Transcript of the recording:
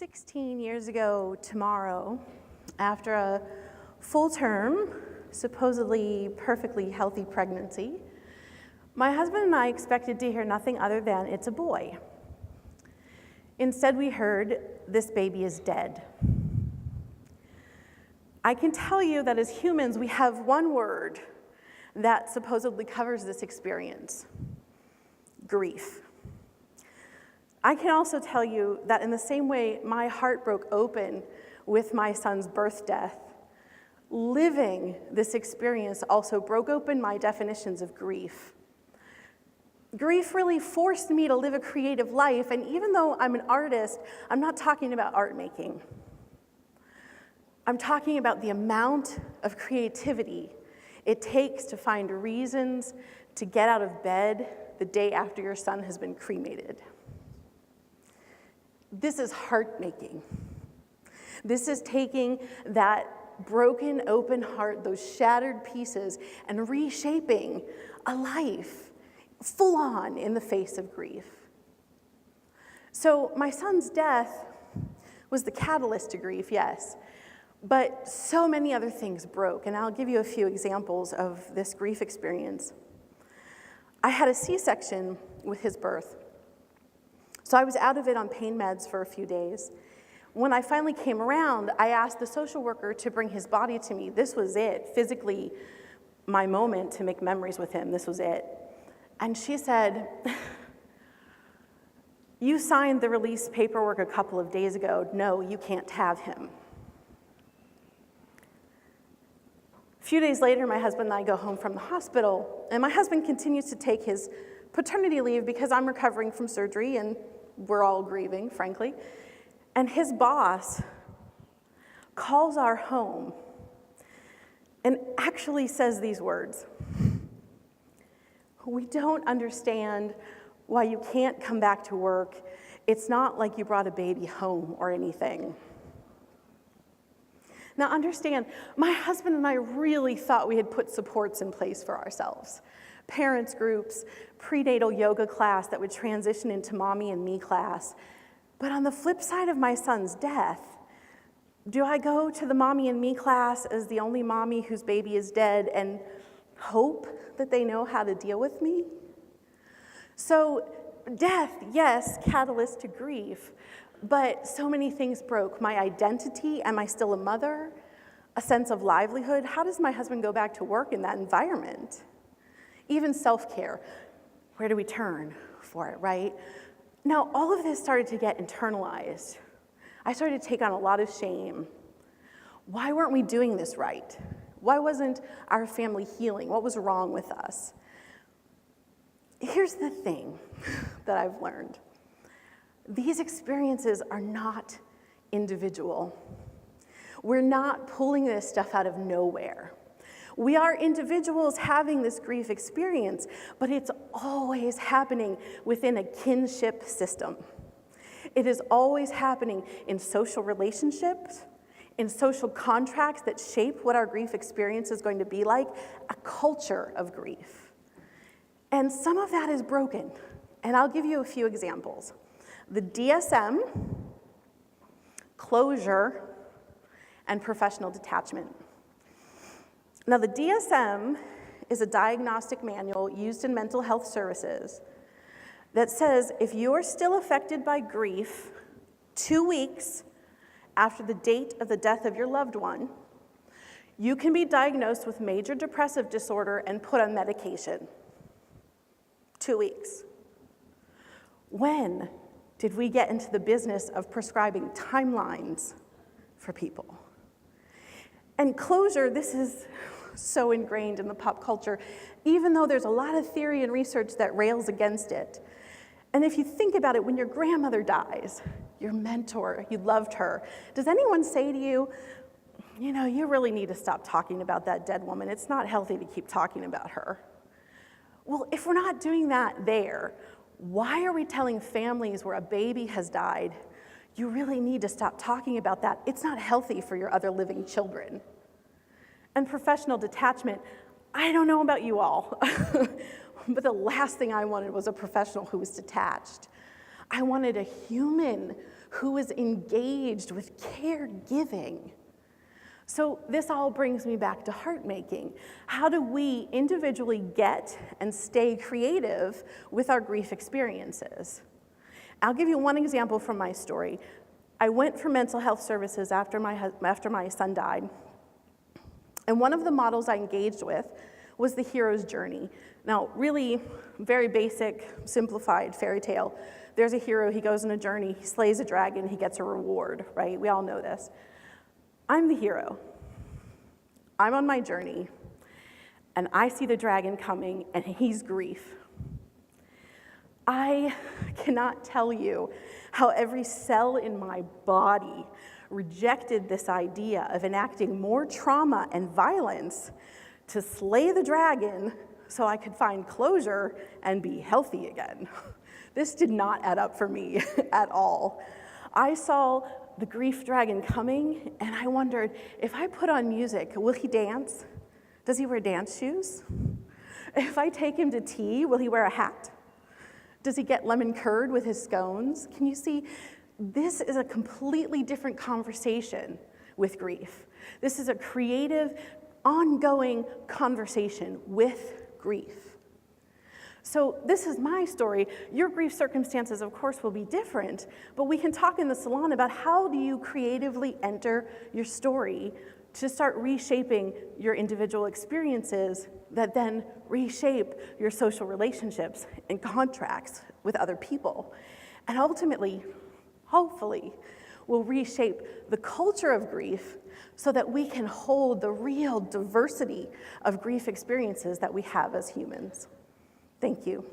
16 years ago tomorrow, after a full-term, supposedly perfectly healthy pregnancy, my husband and I expected to hear nothing other than, "It's a boy." Instead, we heard, "This baby is dead." I can tell you that as humans, we have one word that supposedly covers this experience: grief. I can also tell you that in the same way my heart broke open with my son's birth death, living this experience also broke open my definitions of grief. Grief really forced me to live a creative life, and even though I'm an artist, I'm not talking about art making. I'm talking about the amount of creativity it takes to find reasons to get out of bed the day after your son has been cremated. This is heart-making. This is taking that broken, open heart, those shattered pieces, and reshaping a life full on in the face of grief. So my son's death was the catalyst to grief, yes, but so many other things broke, and I'll give you a few examples of this grief experience. I had a C-section with his birth, so I was out of it on pain meds for a few days. When I finally came around, I asked the social worker to bring his body to me. This was it, physically, my moment to make memories with him. This was it. And she said, "You signed the release paperwork a couple of days ago. No, you can't have him." A few days later, my husband and I go home from the hospital, and my husband continues to take his paternity leave because I'm recovering from surgery, and we're all grieving, frankly. And his boss calls our home and actually says these words: "We don't understand why you can't come back to work. It's not like you brought a baby home or anything." Now understand, my husband and I really thought we had put supports in place for ourselves. Parents groups, prenatal yoga class that would transition into mommy and me class. But on the flip side of my son's death, do I go to the mommy and me class as the only mommy whose baby is dead and hope that they know how to deal with me? So death, yes, catalyst to grief, but so many things broke. My identity, am I still a mother? A sense of livelihood. How does my husband go back to work in that environment? Even self-care. Where do we turn for it, right? Now, all of this started to get internalized. I started to take on a lot of shame. Why weren't we doing this right? Why wasn't our family healing? What was wrong with us? Here's the thing that I've learned. These experiences are not individual. We're not pulling this stuff out of nowhere. We are individuals having this grief experience, but it's always happening within a kinship system. It is always happening in social relationships, in social contracts that shape what our grief experience is going to be like, a culture of grief. And some of that is broken, and I'll give you a few examples. The DSM, closure, and professional detachment. Now, the DSM is a diagnostic manual used in mental health services that says if you're still affected by grief 2 weeks after the date of the death of your loved one, you can be diagnosed with major depressive disorder and put on medication. 2 weeks. When did we get into the business of prescribing timelines for people? And closure, this is so ingrained in the pop culture, even though there's a lot of theory and research that rails against it. And if you think about it, when your grandmother dies, your mentor, you loved her, does anyone say to you, "You know, you really need to stop talking about that dead woman. It's not healthy to keep talking about her"? Well, if we're not doing that there, why are we telling families where a baby has died, "You really need to stop talking about that. It's not healthy for your other living children"? And professional detachment, I don't know about you all, but the last thing I wanted was a professional who was detached. I wanted a human who is engaged with caregiving. So this all brings me back to heart making. How do we individually get and stay creative with our grief experiences? I'll give you one example from my story. I went for mental health services after my son died. And one of the models I engaged with was the hero's journey. Now, really very basic, simplified fairy tale. There's a hero, he goes on a journey, he slays a dragon, he gets a reward, right? We all know this. I'm the hero. I'm on my journey, and I see the dragon coming, and he's grief. I cannot tell you how every cell in my body rejected this idea of enacting more trauma and violence to slay the dragon so I could find closure and be healthy again. This did not add up for me at all. I saw the grief dragon coming, and I wondered, if I put on music, will he dance? Does he wear dance shoes? If I take him to tea, will he wear a hat? Does he get lemon curd with his scones? Can you see? This is a completely different conversation with grief. This is a creative, ongoing conversation with grief. So this is my story. Your grief circumstances, of course, will be different, but we can talk in the salon about how do you creatively enter your story to start reshaping your individual experiences that then reshape your social relationships and contracts with other people. And ultimately, hopefully, will reshape the culture of grief so that we can hold the real diversity of grief experiences that we have as humans. Thank you.